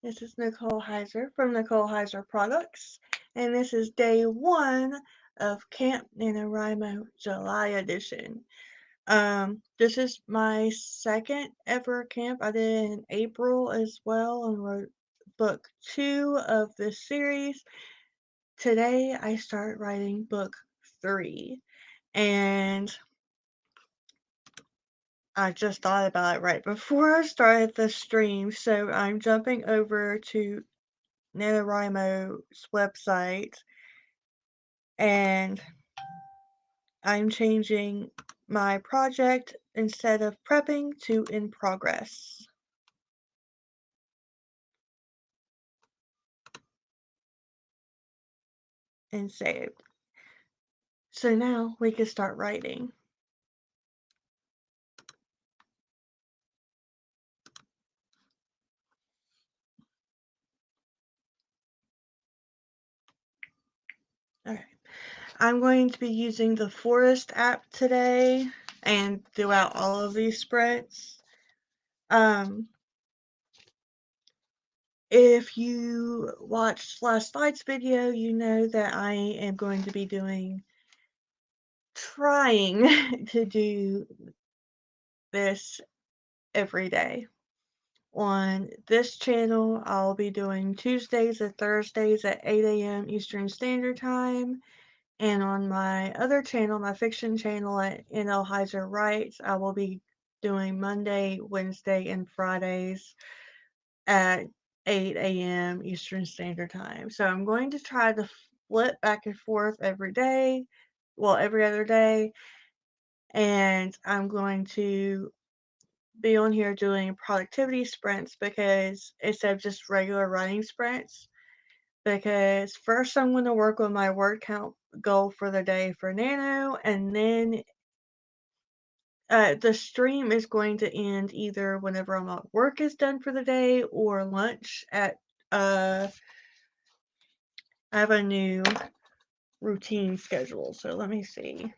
This is Nicole Heiser from Nicole Heiser Products, and this is day one of Camp NaNoWriMo July edition. This is my second ever camp. I did it in April as well and wrote book two of this series. Today I start writing book three, and I just thought about it right before I started the stream, so I'm jumping over to NaNoWriMo's website and I'm changing my project instead of prepping to in progress and saved. So now we can start writing. Alright, I'm going to be using the Forest app today and throughout all of these sprints. If you watched last night's video, you know that I am going to be trying to do this every day. On this channel, I'll be doing Tuesdays and Thursdays at 8 a.m. Eastern Standard Time. And on my other channel, my fiction channel at NL Heiser Writes, I will be doing Monday, Wednesday, and Fridays at 8 a.m. Eastern Standard Time. So I'm going to try to flip back and forth every day, well, every other day, and I'm going to be on here doing productivity sprints because instead of just regular writing sprints, because first I'm going to work on my word count goal for the day for Nano, and then the stream is going to end either whenever my work is done for the day or lunch at I have a new routine schedule, so let me see.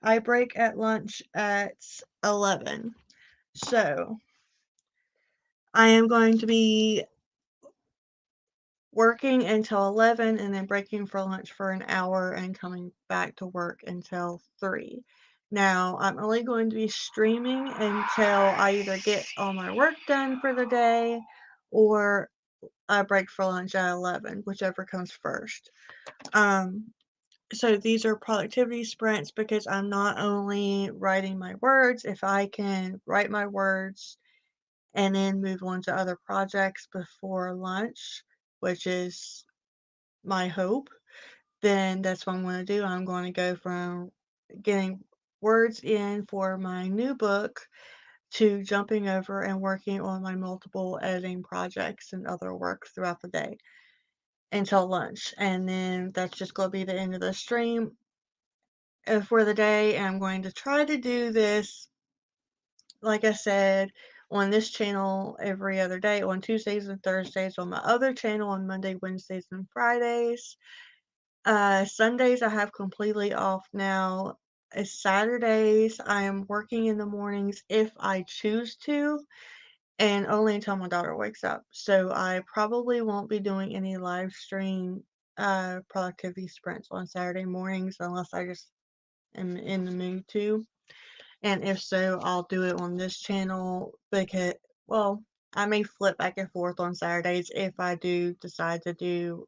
I break at lunch at 11, so I am going to be working until 11 and then breaking for lunch for an hour and coming back to work until 3. Now, I'm only going to be streaming until I either get all my work done for the day or I break for lunch at 11, whichever comes first. So these are productivity sprints because I'm not only writing my words. If I can write my words and then move on to other projects before lunch, which is my hope, then that's what I'm going to do. I'm going to go from getting words in for my new book to jumping over and working on my multiple editing projects and other work throughout the day until lunch. And then that's just going to be the end of the stream for the day. And I'm going to try to do this, like I said, on this channel every other day, on Tuesdays and Thursdays, on my other channel on Monday, Wednesdays, and Fridays. Sundays I have completely off now. Saturdays I am working in the mornings if I choose to, and only until my daughter wakes up. So I probably won't be doing any live stream productivity sprints on Saturday mornings unless I just am in the mood to. And if so, I'll do it on this channel because, well, I may flip back and forth on Saturdays if I do decide to do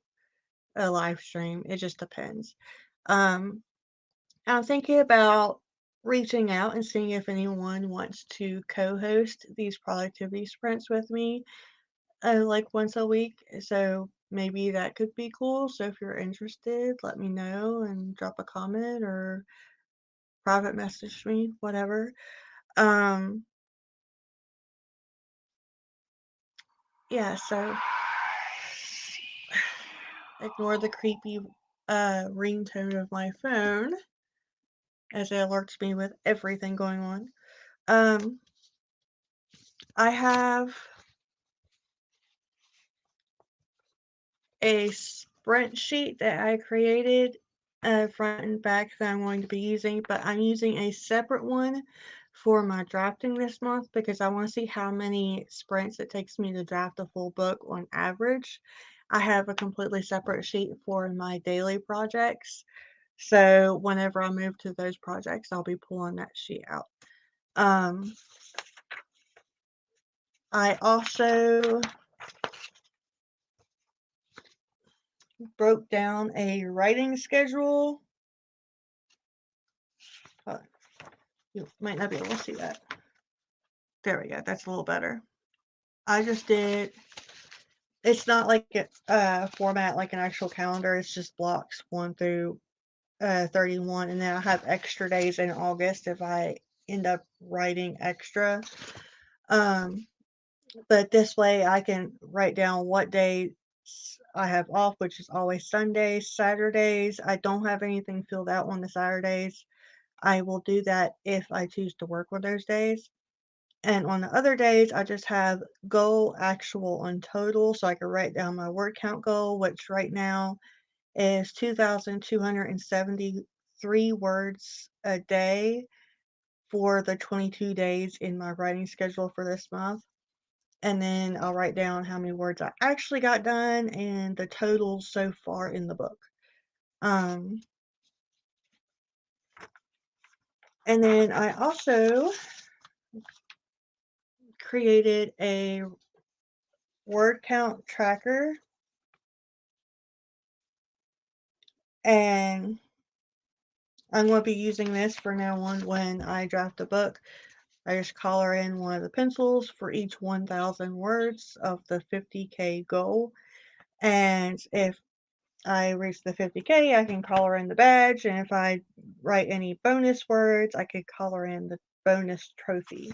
a live stream. It just depends. Um, I'm thinking about reaching out and seeing if anyone wants to co-host these productivity sprints with me, like once a week. So maybe that could be cool. So if you're interested, let me know and drop a comment or private message me, whatever. Um, yeah, so ignore the creepy ringtone of my phone as it alerts me with everything going on. I have a sprint sheet that I created front and back that I'm going to be using, but I'm using a separate one for my drafting this month because I want to see how many sprints it takes me to draft a full book on average. I have a completely separate sheet for my daily projects. So whenever I move to those projects, I'll be pulling that sheet out. Um, I also broke down a writing schedule. You might not be able to see that. There we go. That's a little better. I just did, it's not like a format like an actual calendar. It's just blocks 1 through 31. And then I have extra days in August if I end up writing extra. But this way I can write down what days I have off, which is always Sundays, Saturdays. I don't have anything filled out on the Saturdays. I will do that if I choose to work with those days. And on the other days, I just have goal, actual, and total. So I can write down my word count goal, which right now is 2,273 words a day for the 22 days in my writing schedule for this month. And then I'll write down how many words I actually got done and the total so far in the book. Um, and then I also created a word count tracker, and I'm going to be using this for now on when I draft a book. I just color in one of the pencils for each 1,000 words of the 50K goal. And if I reach the 50K, I can color in the badge. And if I write any bonus words, I could color in the bonus trophy.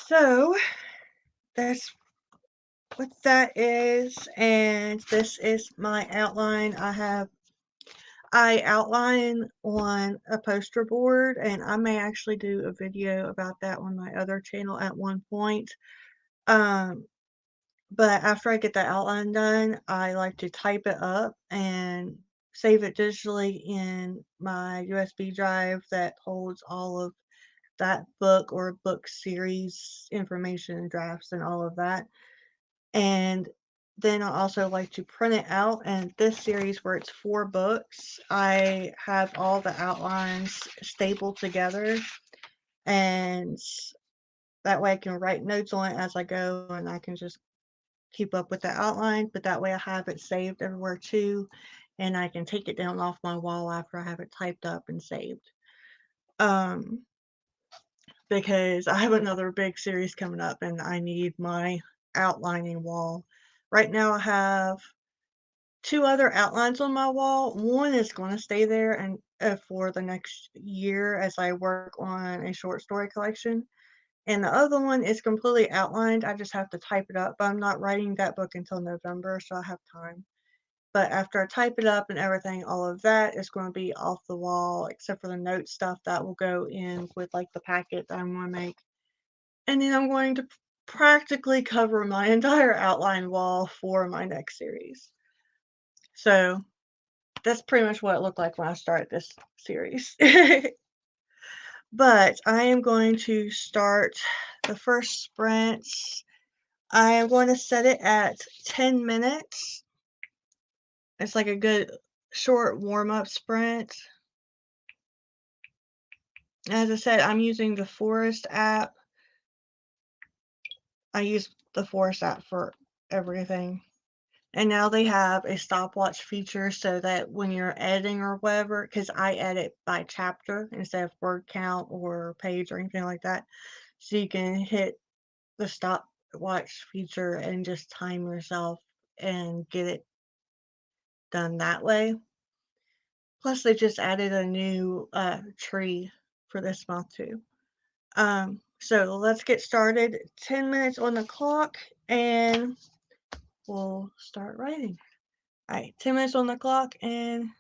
So that's what that is. And this is my outline. I outline on a poster board, and I may actually do a video about that on my other channel at one point. But after I get the outline done, I like to type it up and save it digitally in my USB drive that holds all of that book or book series information, drafts, and all of that. And then I also like to print it out. And this series, where it's 4 books, I have all the outlines stapled together, and that way I can write notes on it as I go, and I can just keep up with the outline. But that way I have it saved everywhere too, and I can take it down off my wall after I have it typed up and saved. Because I have another big series coming up and I need my outlining wall. Right now I have 2 other outlines on my wall. One is going to stay there and for the next year as I work on a short story collection. And the other one is completely outlined. I just have to type it up, but I'm not writing that book until November, so I have time. But after I type it up and everything, all of that is going to be off the wall, except for the note stuff that will go in with like the packet that I'm going to make. And then I'm going to practically cover my entire outline wall for my next series. So that's pretty much what it looked like when I started this series. But I am going to start the first sprint. I am going to set it at 10 minutes. It's like a good short warm-up sprint. As I said, I'm using the Forest app. I use the Forest app for everything. And now they have a stopwatch feature so that when you're editing or whatever, because I edit by chapter instead of word count or page or anything like that. So you can hit the stopwatch feature and just time yourself and get it done that way. Plus, they just added a new tree for this month too. So let's get started. 10 minutes on the clock, and we'll start writing. All right, 10 minutes on the clock, and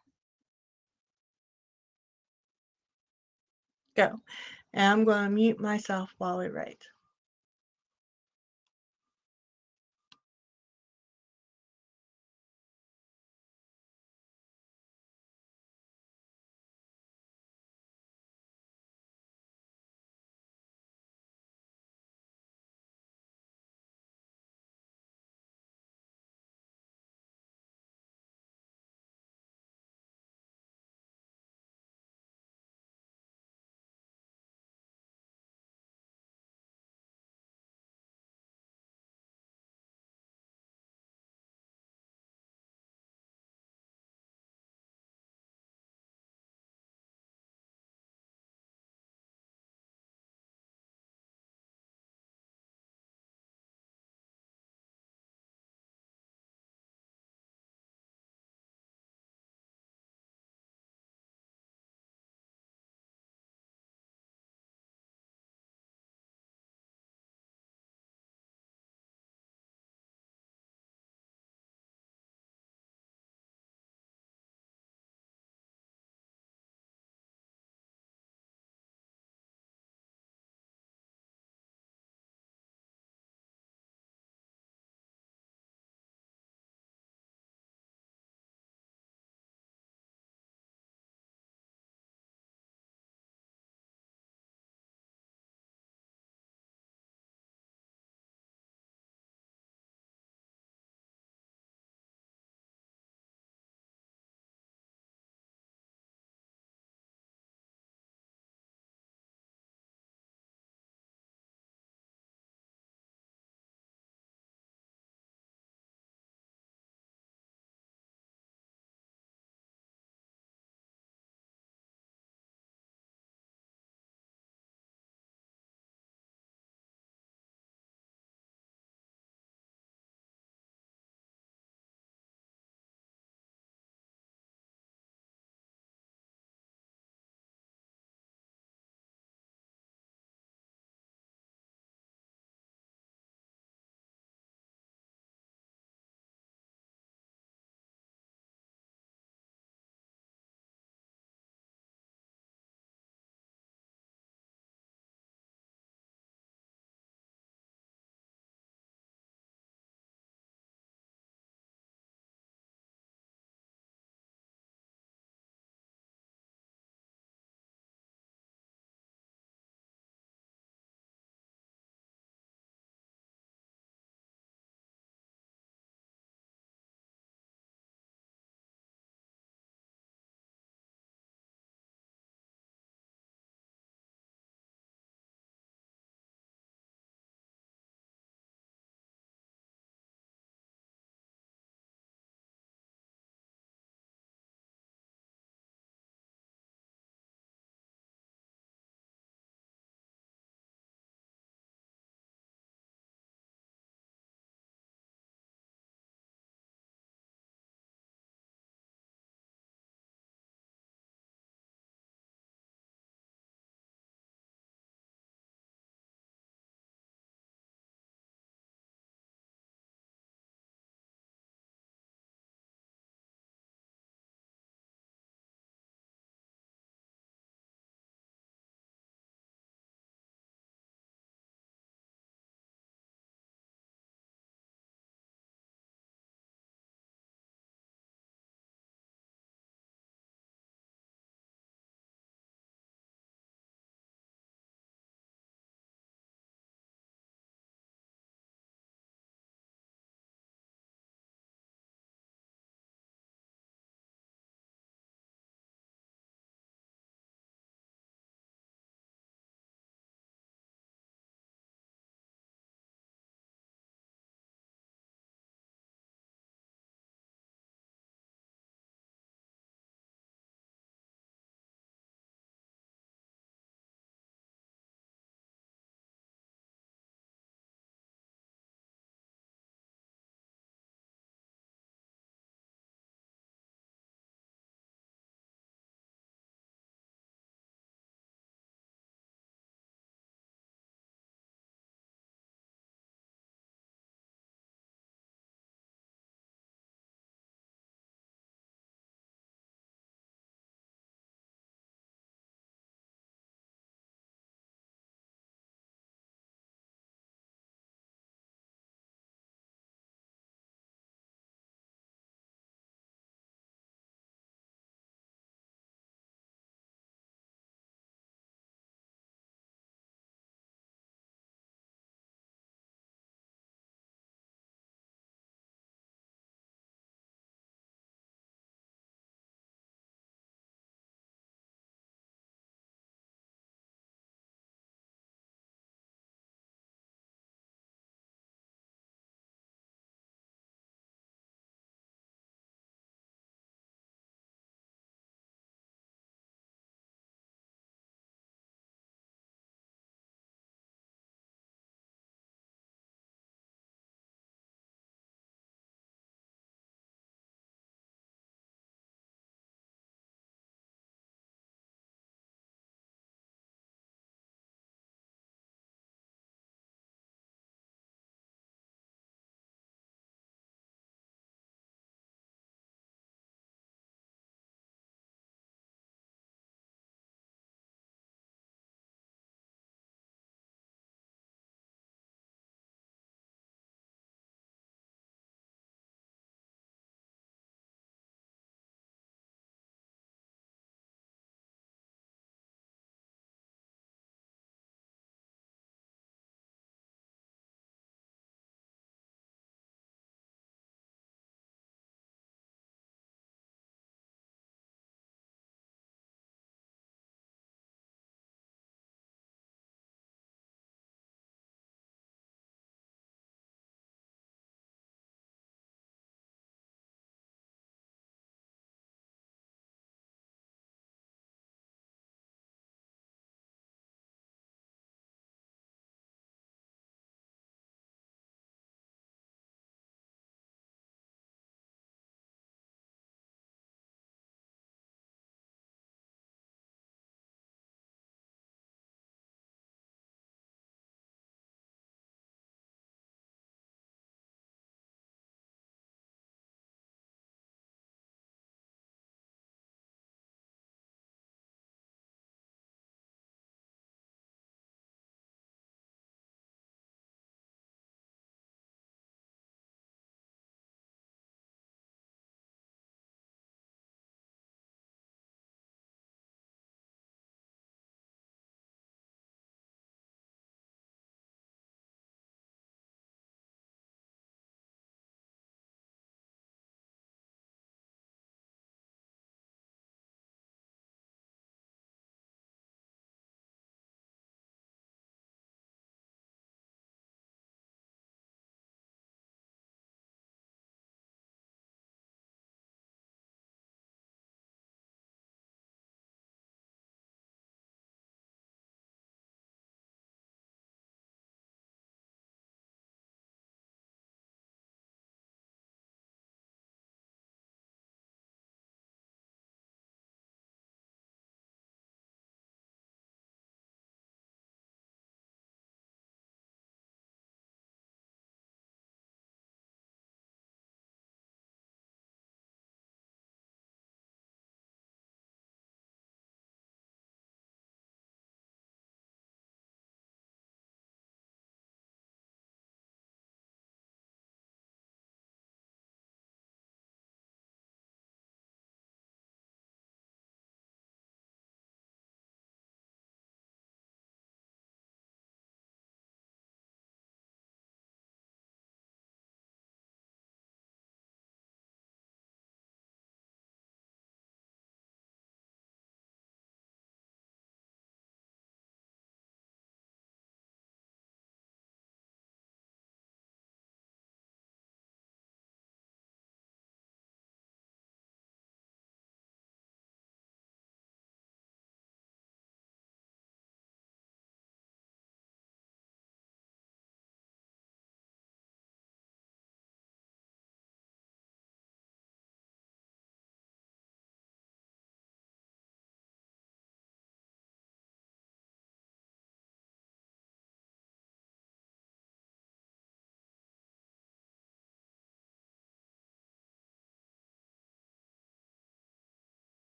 go. And I'm going to mute myself while we write.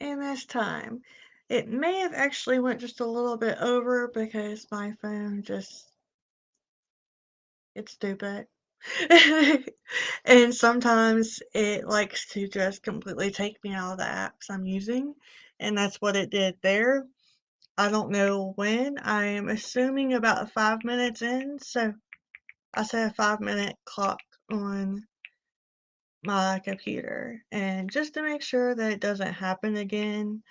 in this time. It may have actually went just a little bit over because my phone just it's stupid. And sometimes it likes to just completely take me out of the apps I'm using, and that's what it did there. I don't know when. I am assuming about 5 minutes in, so I set a 5-minute clock on my computer. And just to make sure that it doesn't happen again,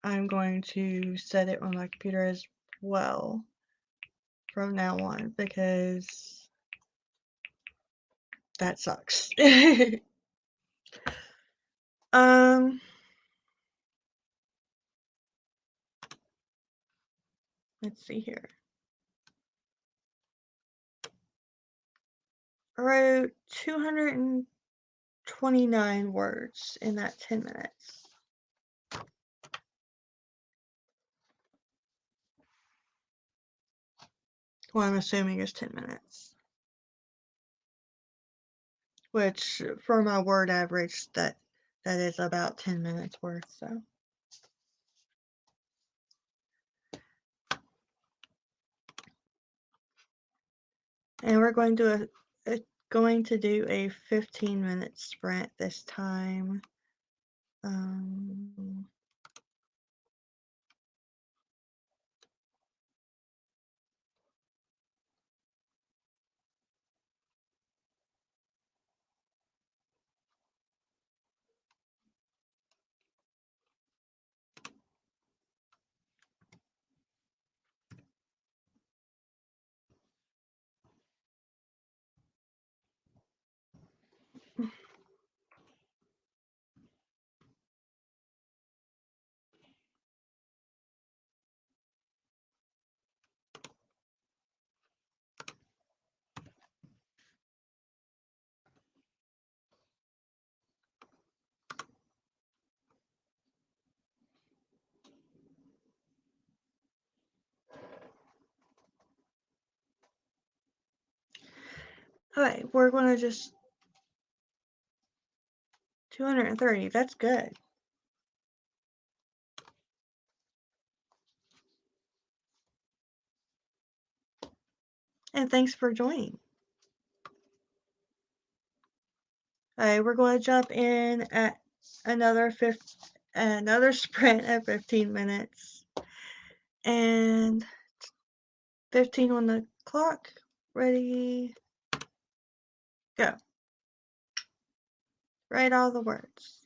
I'm going to set it on my computer as well from now on because that sucks. um, let's see here. I wrote 229 words in that 10 minutes. Well, I'm assuming is 10 minutes. Which, for my word average, that is about 10 minutes worth, so. And we're going to do a 15-minute sprint this time. Alright, we're going to just 230. That's good. And thanks for joining. Alright, we're going to jump in at another sprint at 15 minutes. And 15 on the clock. Ready, go. Write all the words.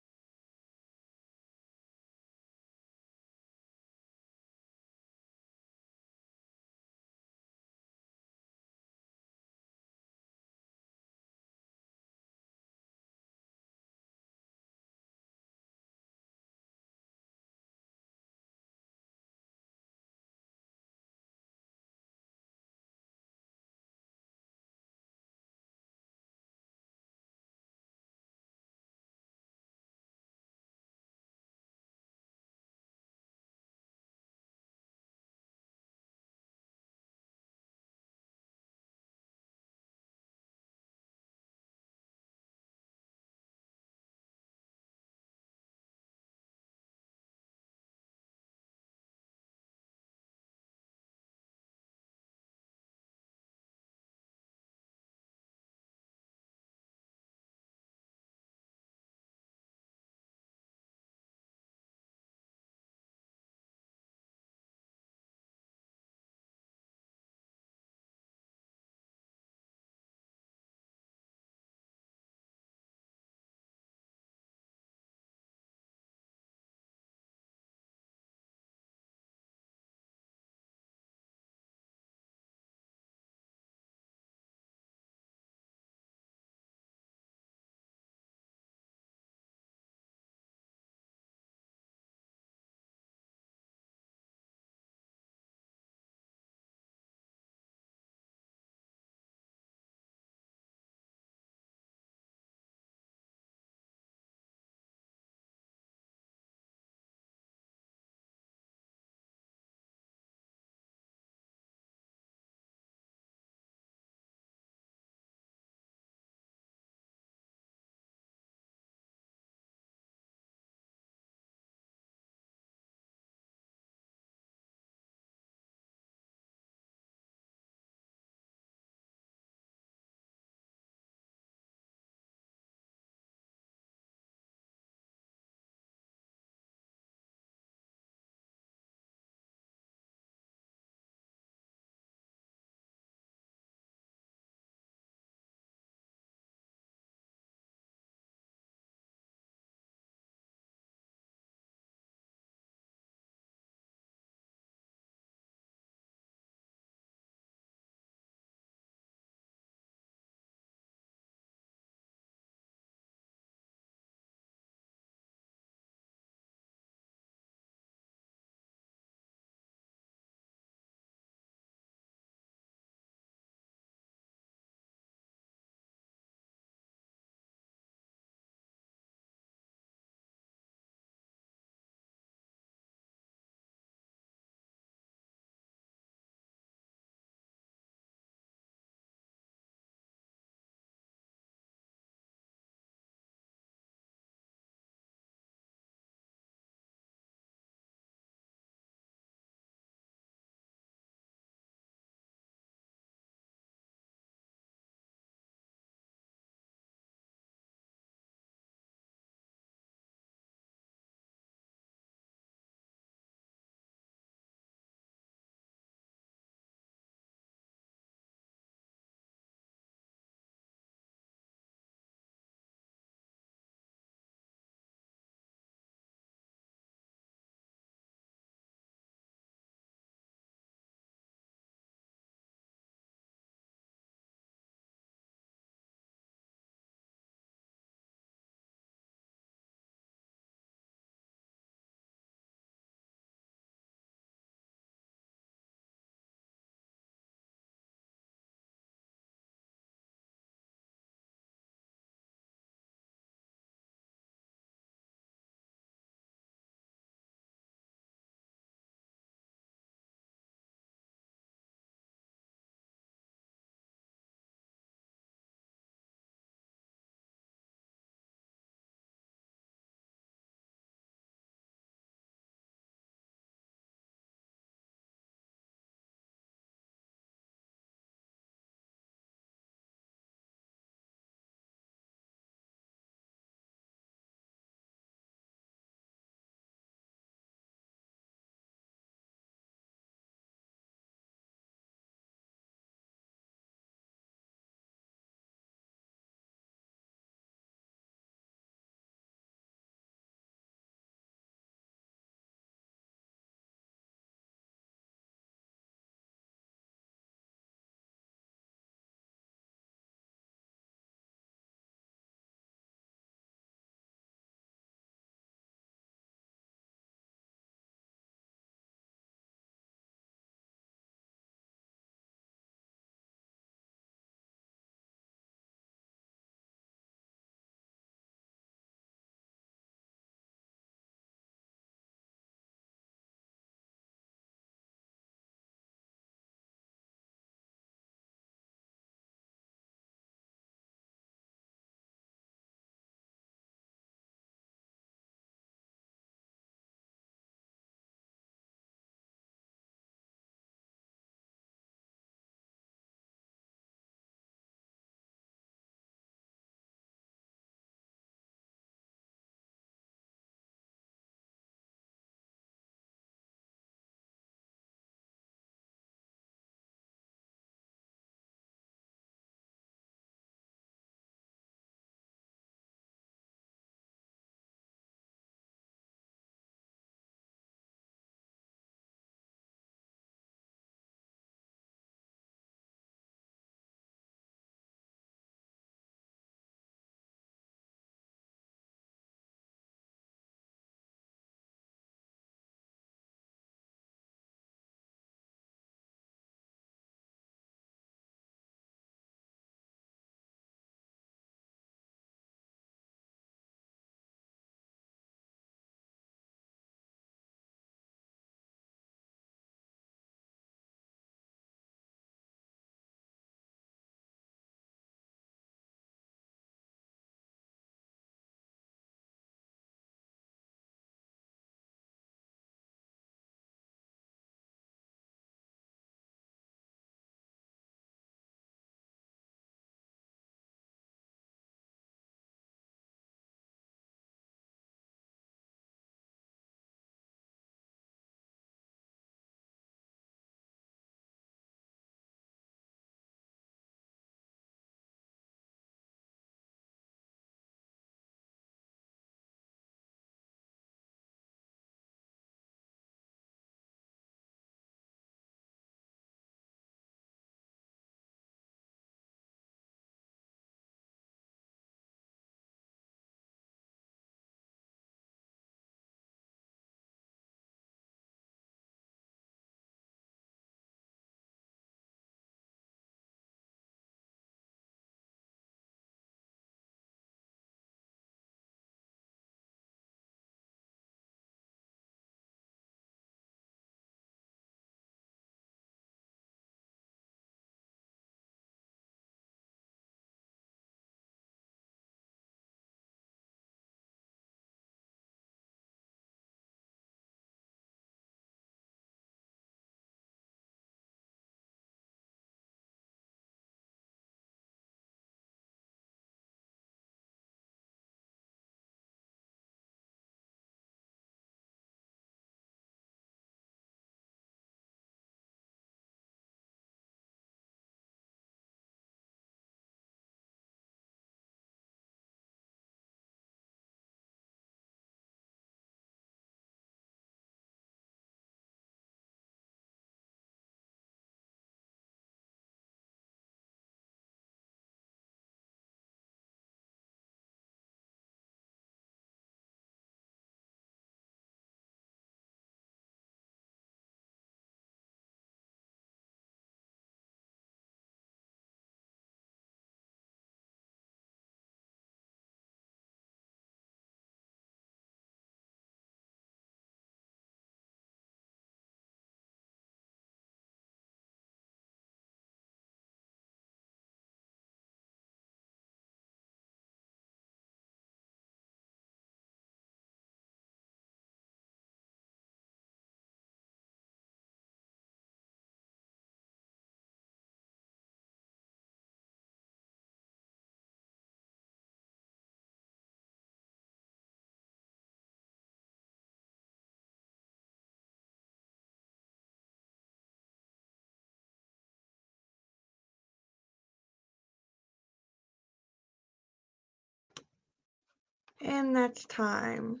And that's time.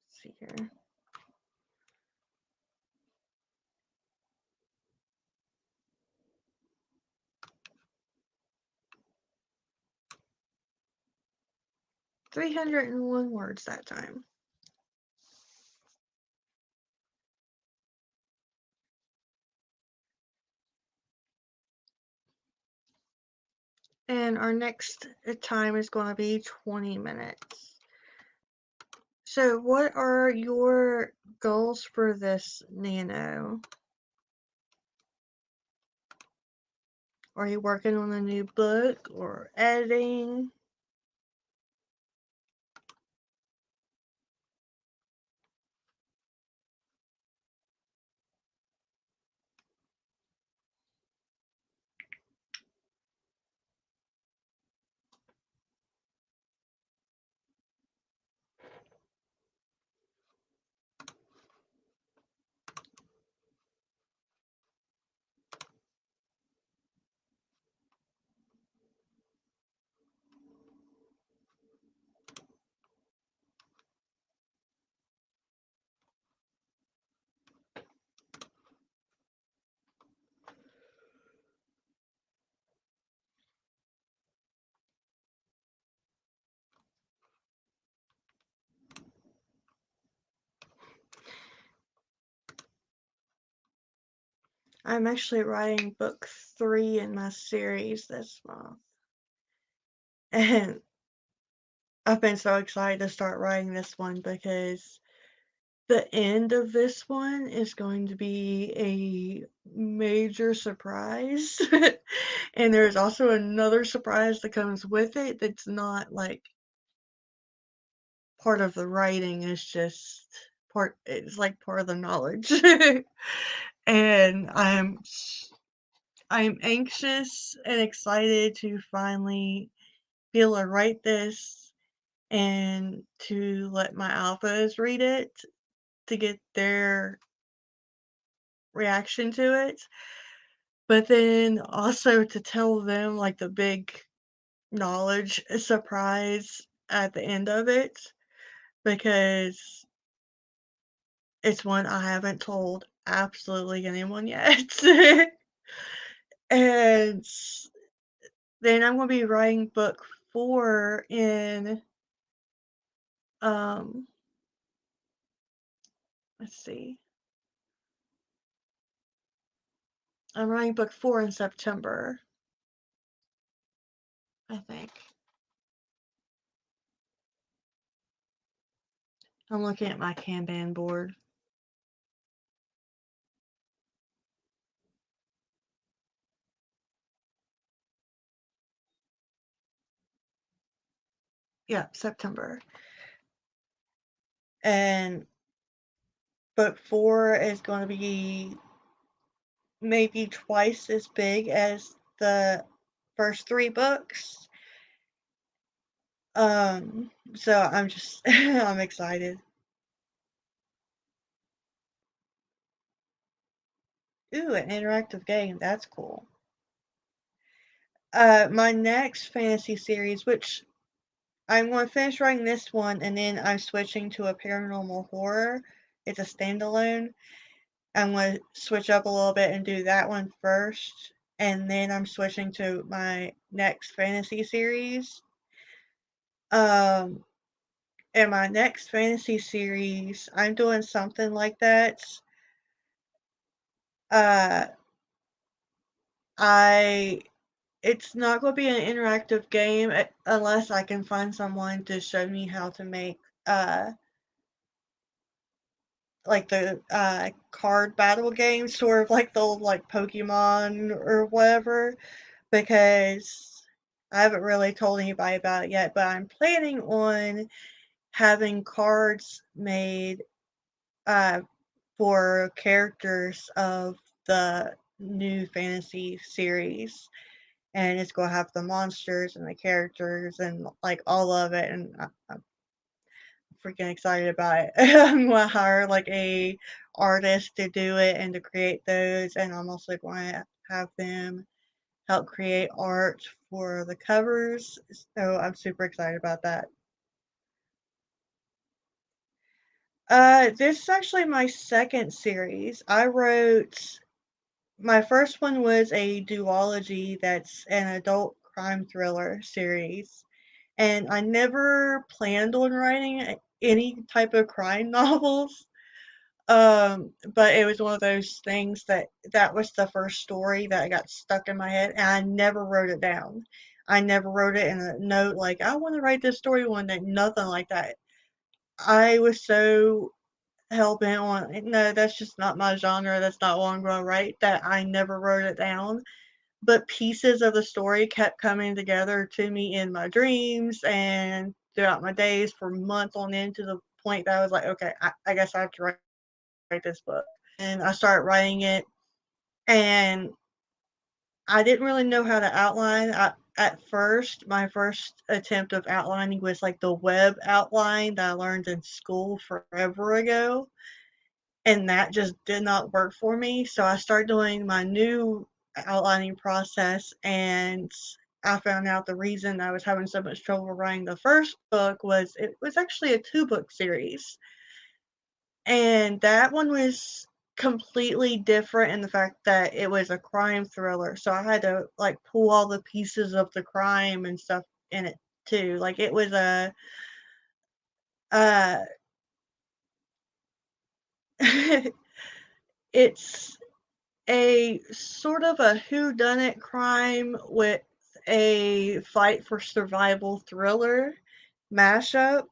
Let's see here. $301 words that time. And our next time is going to be 20 minutes. So what are your goals for this Nano? Are you working on a new book or editing? I'm actually writing book 3 in my series this month. And I've been so excited to start writing this one because the end of this one is going to be a major surprise. And there's also another surprise that comes with it that's not like part of the writing, it's just it's like part of the knowledge. And I'm anxious and excited to finally be able to write this and to let my alphas read it to get their reaction to it, but then also to tell them like the big knowledge surprise at the end of it because it's one I haven't told absolutely anyone yet. And then I'm going to be writing book 4 in um let's see. I'm writing book 4 in September, I think. I'm looking at my Kanban board. Yeah, September. And book 4 is going to be maybe twice as big as the first 3 books. So I'm just I'm excited. Ooh, an interactive game. That's cool. My next fantasy series, which I'm going to finish writing this one, and then I'm switching to a paranormal horror. It's a standalone. I'm going to switch up a little bit and do that one first, and then I'm switching to my next fantasy series. In my next fantasy series, I'm doing something like that. Uh, I It's not going to be an interactive game unless I can find someone to show me how to make like the card battle games, sort of like the old like Pokemon or whatever, because I haven't really told anybody about it yet, but I'm planning on having cards made uh, for characters of the new fantasy series. And it's going to have the monsters and the characters and like all of it. And I'm freaking excited about it. I'm going to hire like a artist to do it and to create those. And I'm also going to have them help create art for the covers, so I'm super excited about that. This is actually my second series. I wrote my first one was a duology that's an adult crime thriller series, and I never planned on writing any type of crime novels. But it was one of those things that was the first story that got stuck in my head, and I never wrote it down. I never wrote it in a note like I want to write this story one day. Nothing like that. I was so hell bent on no, that's just not my genre. That's not what I'm going to write. That I never wrote it down. But pieces of the story kept coming together to me in my dreams and throughout my days for months on end to the point that I was like, okay, I guess I have to write this book. And I started writing it, and I didn't really know how to outline. At first, my first attempt of outlining was like the web outline that I learned in school forever ago, and that just did not work for me. So I started doing my new outlining process, and I found out the reason I was having so much trouble writing the first book was it was actually a 2-book series. And that one was completely different in the fact that it was a crime thriller. So I had to like pull all the pieces of the crime and stuff in it too. Like it was uh it's a sort of a whodunit crime with a fight for survival thriller mashup.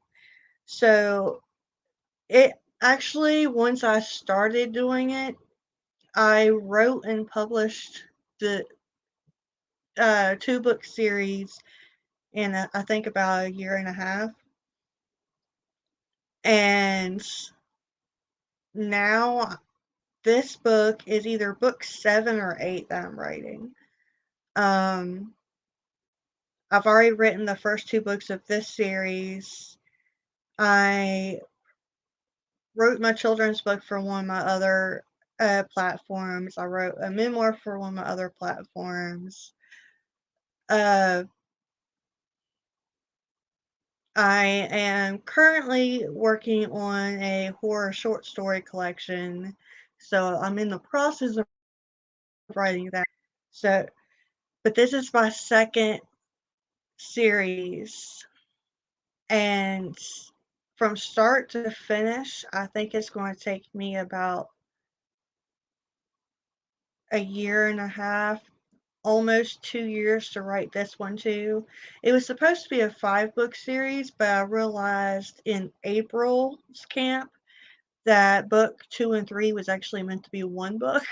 So it actually, once I started doing it, I wrote and published the 2-book series in I think about a year and a half, and now this book is either book 7 or 8 that I'm writing. Um, I've already written the first 2 books of this series. I wrote my children's book for one of my other platforms. I wrote a memoir for one of my other platforms. Uh, I am currently working on a horror short story collection, so I'm in the process of writing that. So, but this is my second series, and from start to finish, I think it's going to take me about a year and a half, almost 2 years to write this one too. It was supposed to be a 5-book series, but I realized in April's camp that book 2 and 3 was actually meant to be one book.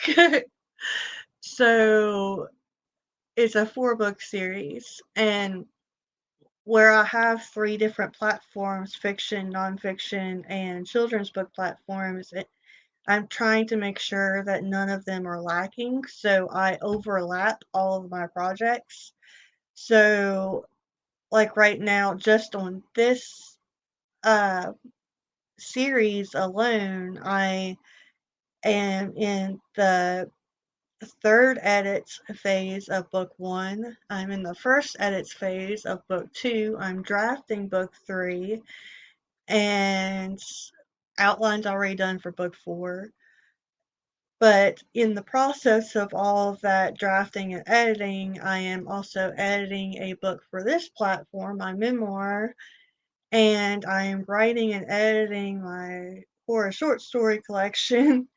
So it's a 4-book series, and where I have 3 different platforms, fiction, nonfiction, and children's book platforms, I'm trying to make sure that none of them are lacking, so I overlap all of my projects. So, like right now, just on this uh, series alone, I am in the third edits phase of book 1. I'm in the first edits phase of book 2. I'm drafting book 3, and outlines already done for book 4. But in the process of all of that drafting and editing, I am also editing a book for this platform, my memoir, and I am writing and editing my horror short story collection.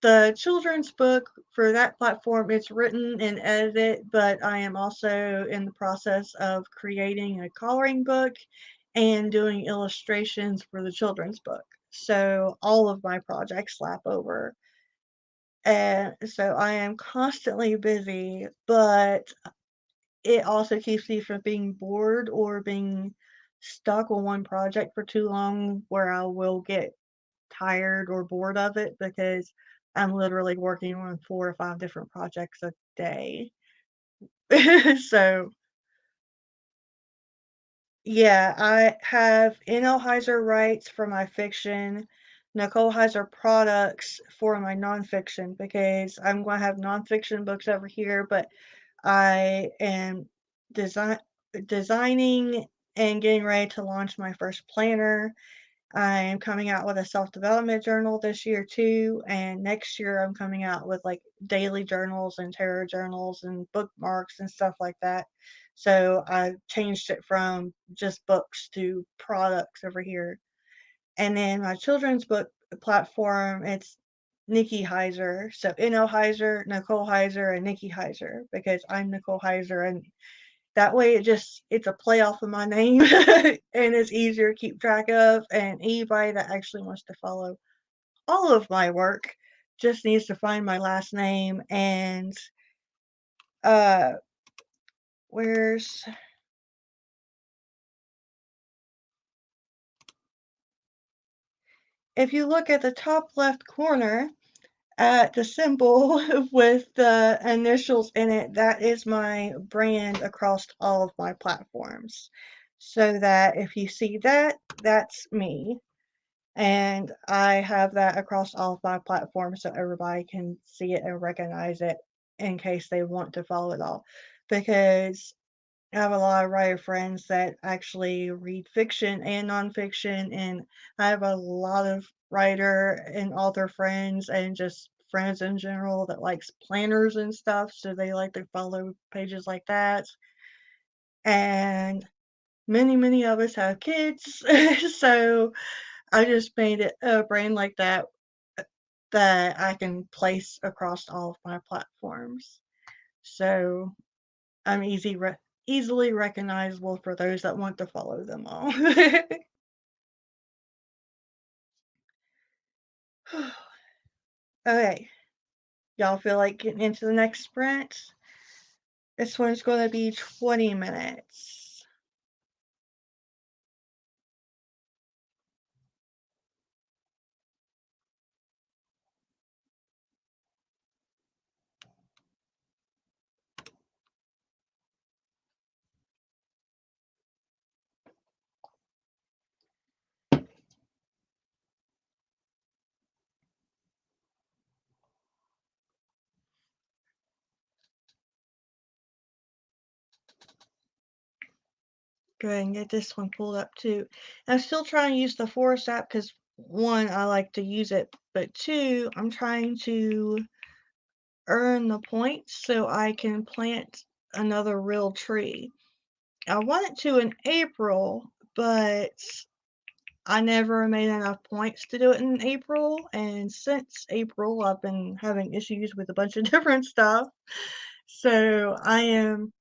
The children's book for that platform, it's written and edited, but I am also in the process of creating a coloring book and doing illustrations for the children's book. So all of my projects lap over. And so I am constantly busy, but it also keeps me from being bored or being stuck on one project for too long where I will get tired or bored of it because I'm literally working on 4 or 5 different projects a day. So, yeah, I have N.L. Heiser Writes for my fiction, Nicole Heiser Products for my nonfiction because I'm gonna have nonfiction books over here, but I am design designing and getting ready to launch my first planner. I am coming out with a self-development journal this year too, and next year I'm coming out with like daily journals and tarot journals and bookmarks and stuff like that. So I changed it from just books to products over here. And then my children's book platform, it's Nikki Heiser. So N.O. Heiser, Nicole Heiser, and Nikki Heiser, because I'm Nicole Heiser, and that way it's a play off of my name and it's easier to keep track of. And anybody that actually wants to follow all of my work just needs to find my last name. And uh where's if you look at the top left corner at the symbol with the initials in it, that is my brand across all of my platforms. So that if you see that, that's me. And I have that across all of my platforms so everybody can see it and recognize it in case they want to follow it all. Because I have a lot of writer friends that actually read fiction and nonfiction, and I have a lot of writer and author friends and just friends in general that likes planners and stuff, so they like to follow pages like that. And many of us have kids, so I just made it a brand like that that I can place across all of my platforms. So I'm easily recognizable for those that want to follow them all. Okay, y'all feel like getting into the next sprint? This one's going to be 20 minutes. Go ahead and get this one pulled up too. I'm still trying to use the Forest app because one, I like to use it, but two, I'm trying to earn the points so I can plant another real tree. I wanted to in April, but I never made enough points to do it in April, and since April, I've been having issues with a bunch of different stuff. So I am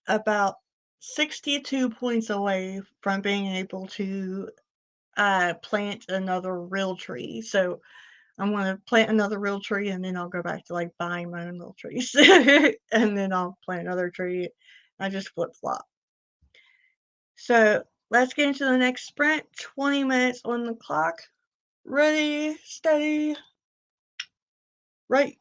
about 62 points away from being able to plant another real tree. So I'm going to plant another real tree, and then I'll go back to like buying my own little trees. And then I'll plant another tree. I just flip flop. So let's get into the next sprint. 20 minutes on the clock. Ready, steady, right.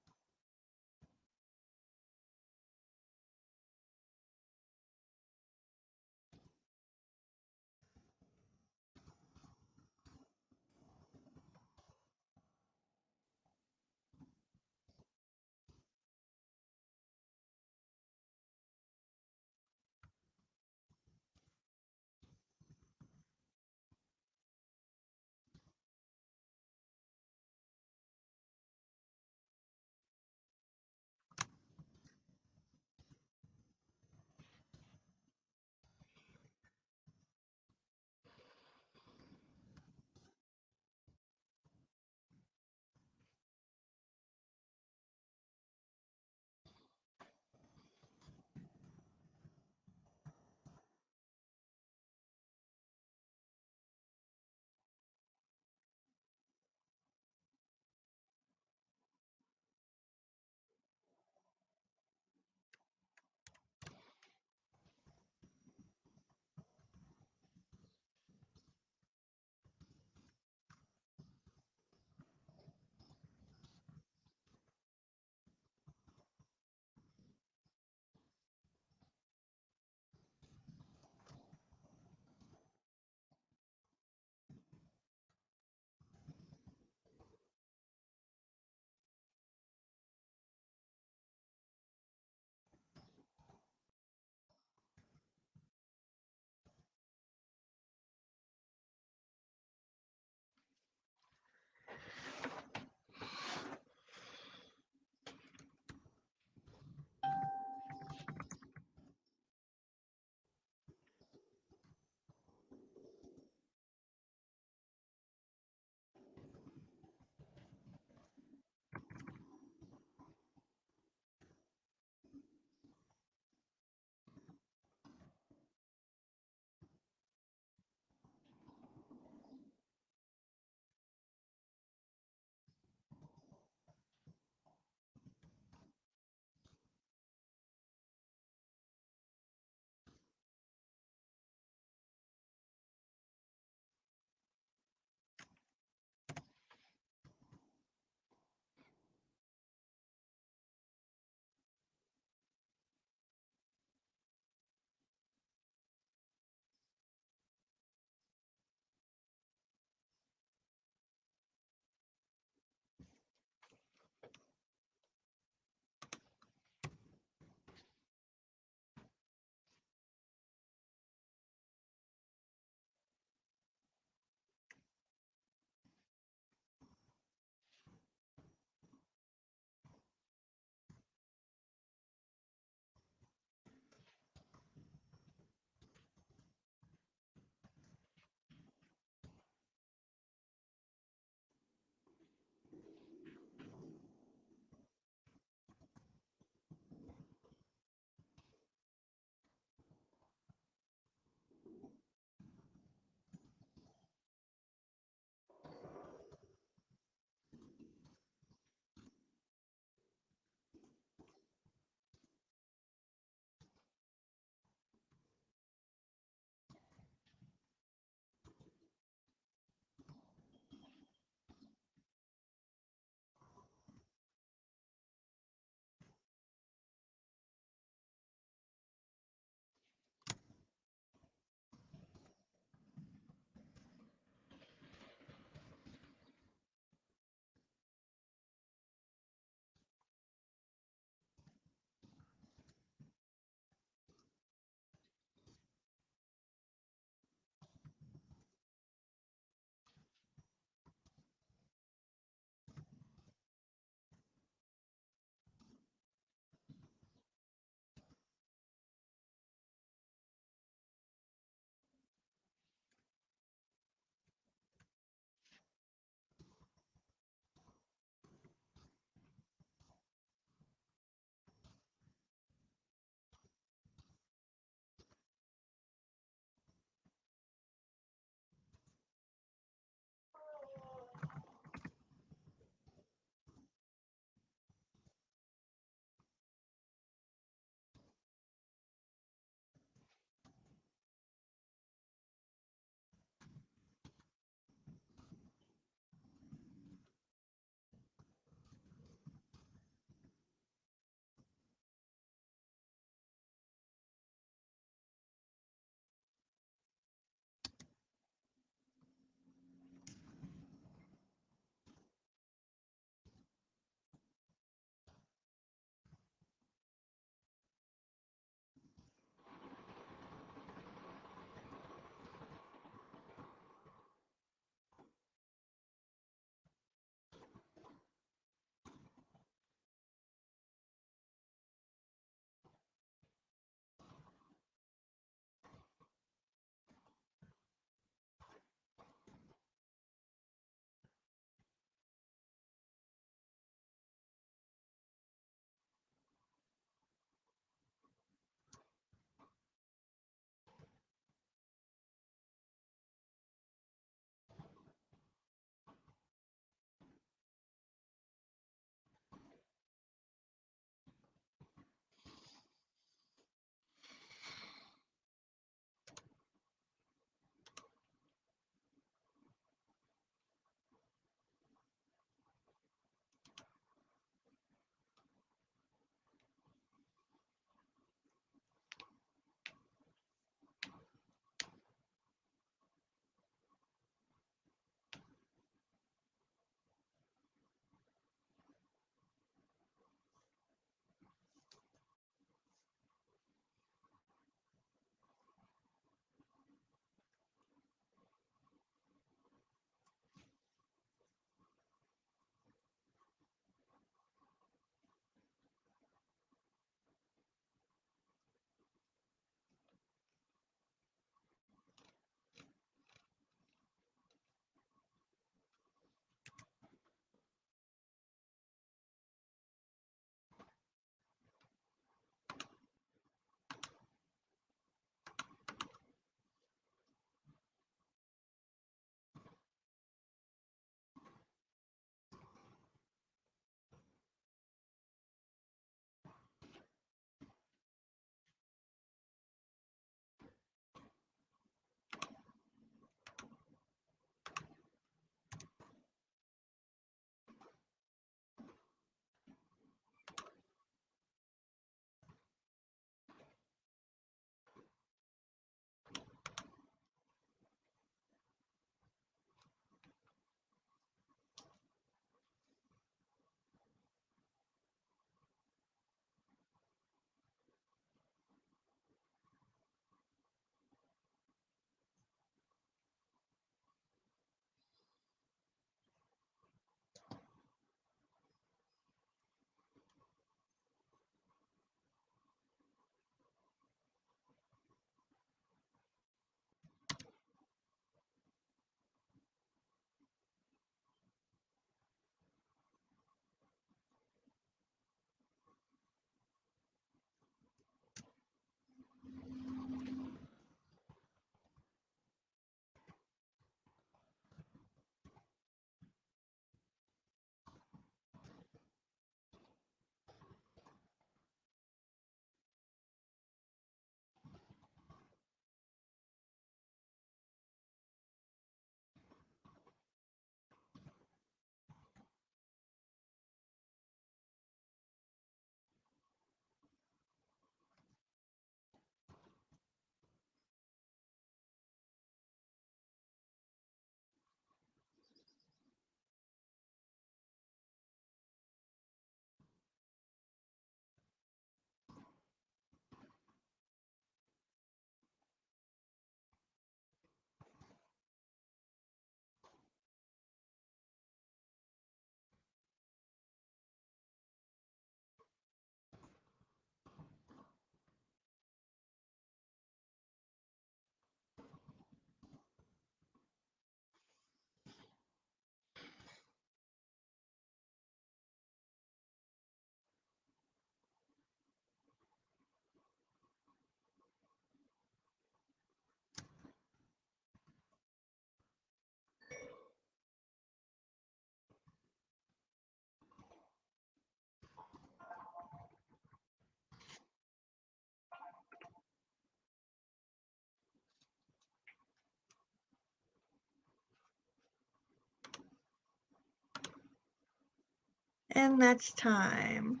And that's time.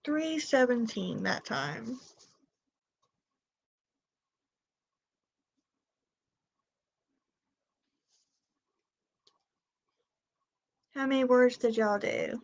$3.17 that time. How many words did y'all do?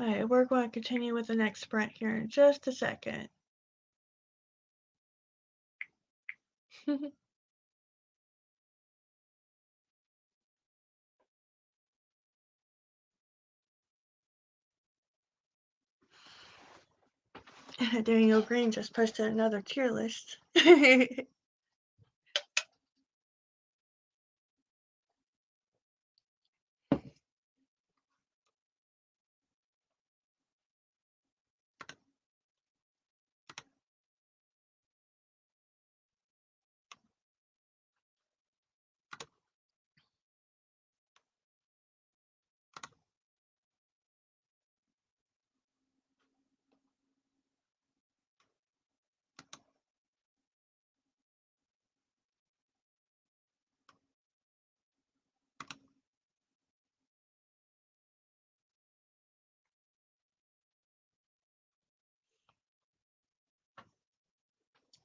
Alright, we're going to continue with the next sprint here in just a second. Daniel Green just posted another tier list.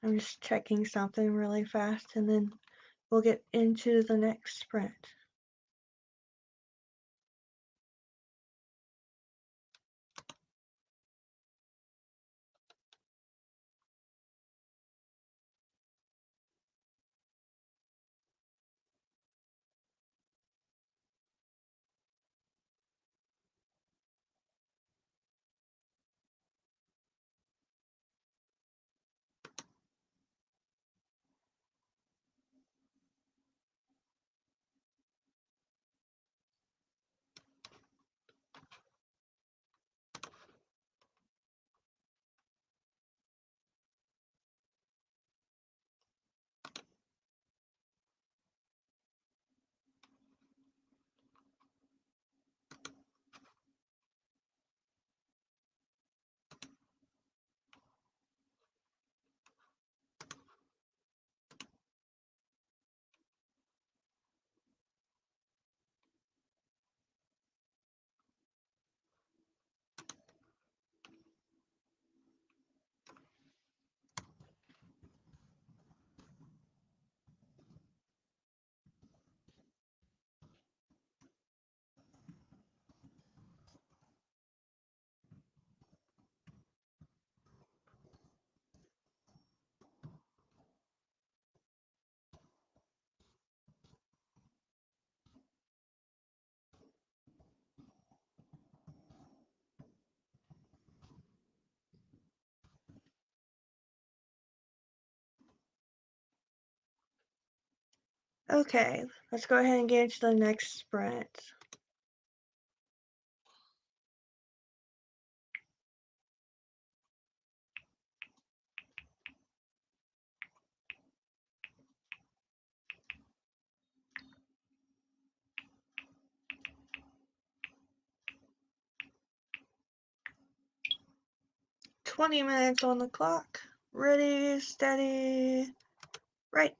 I'm just checking something really fast and then we'll get into the next sprint. Okay, let's go ahead and get into the next sprint. "20 minutes on the clock. Ready, steady, write."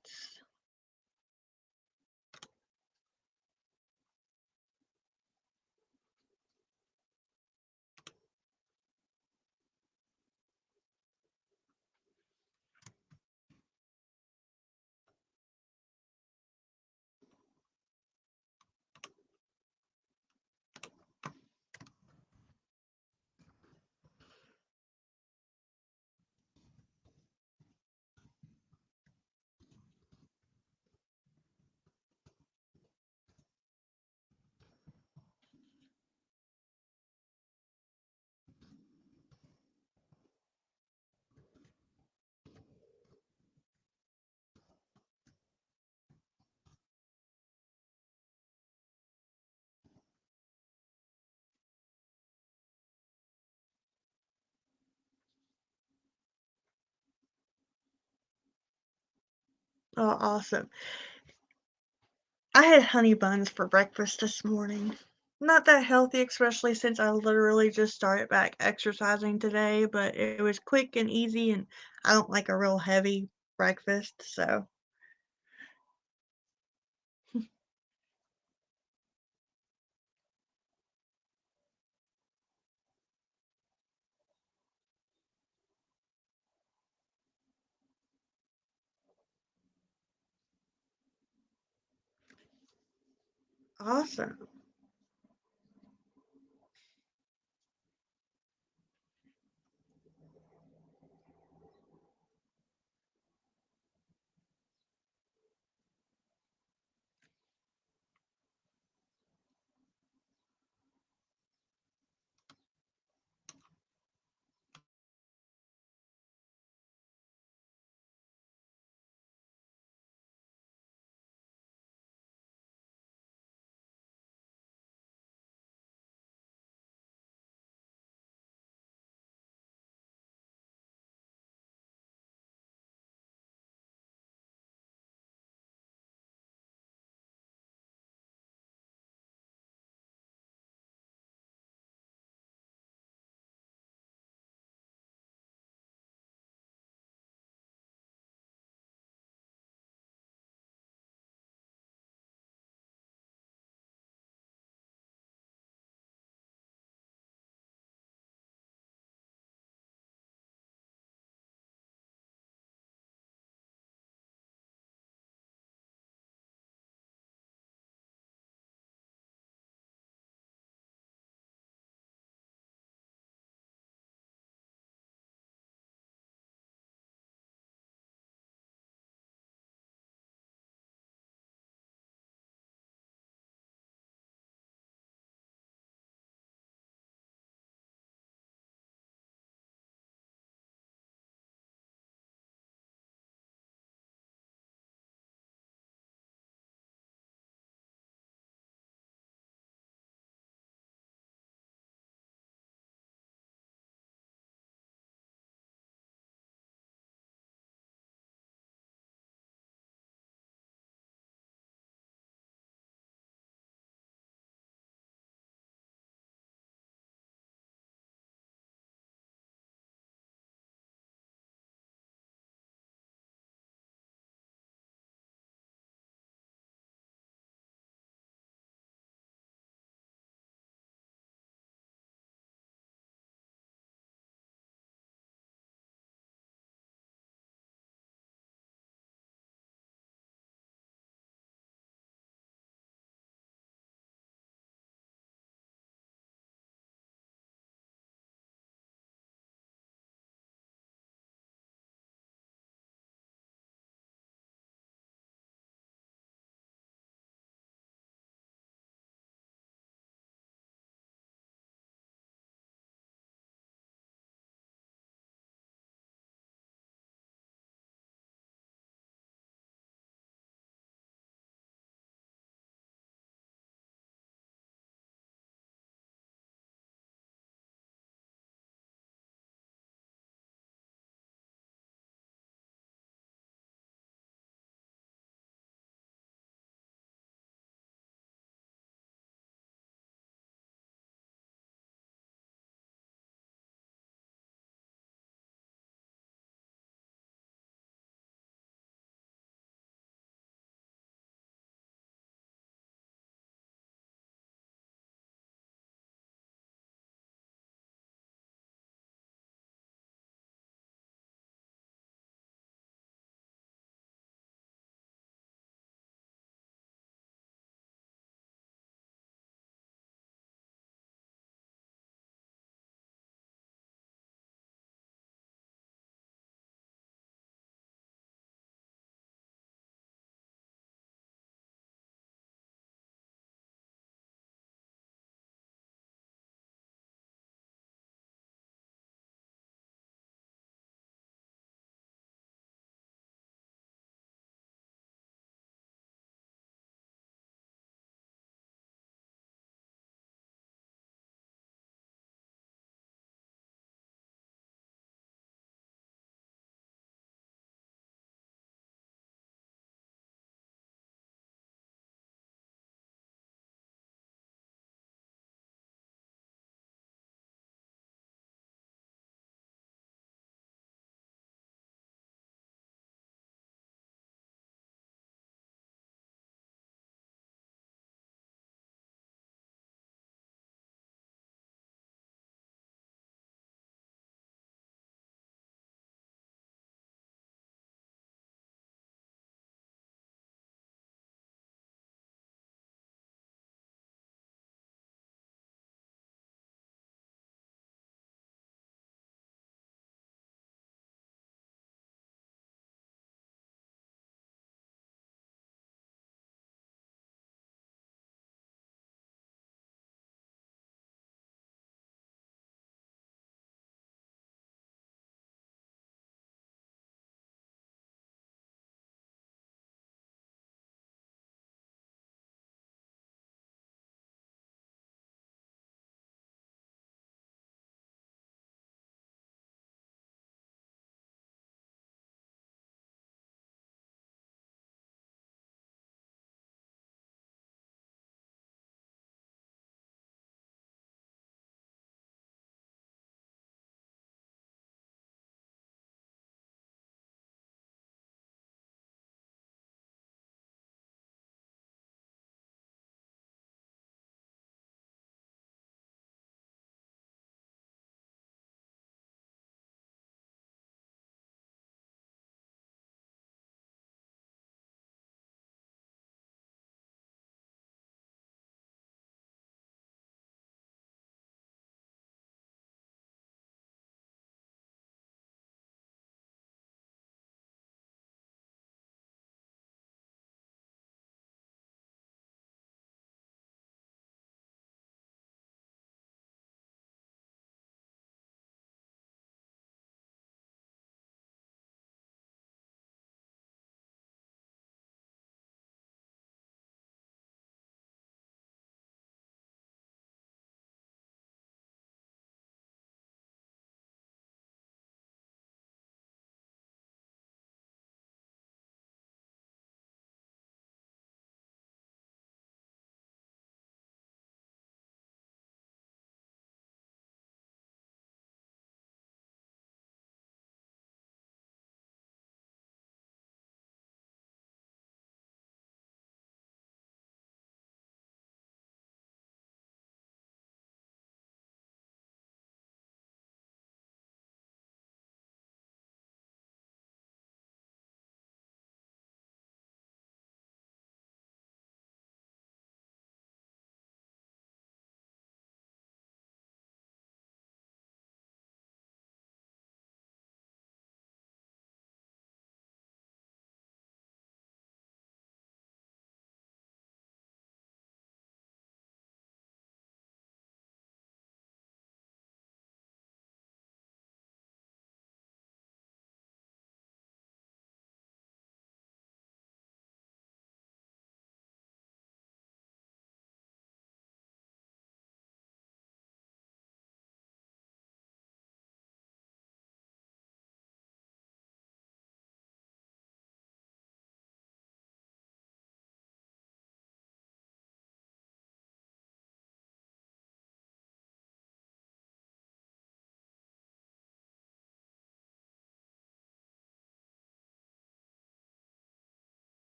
Oh, awesome. I had honey buns for breakfast this morning. Not that healthy, especially since I literally just started back exercising today, but it was quick and easy, and I don't like a real heavy breakfast, so awesome.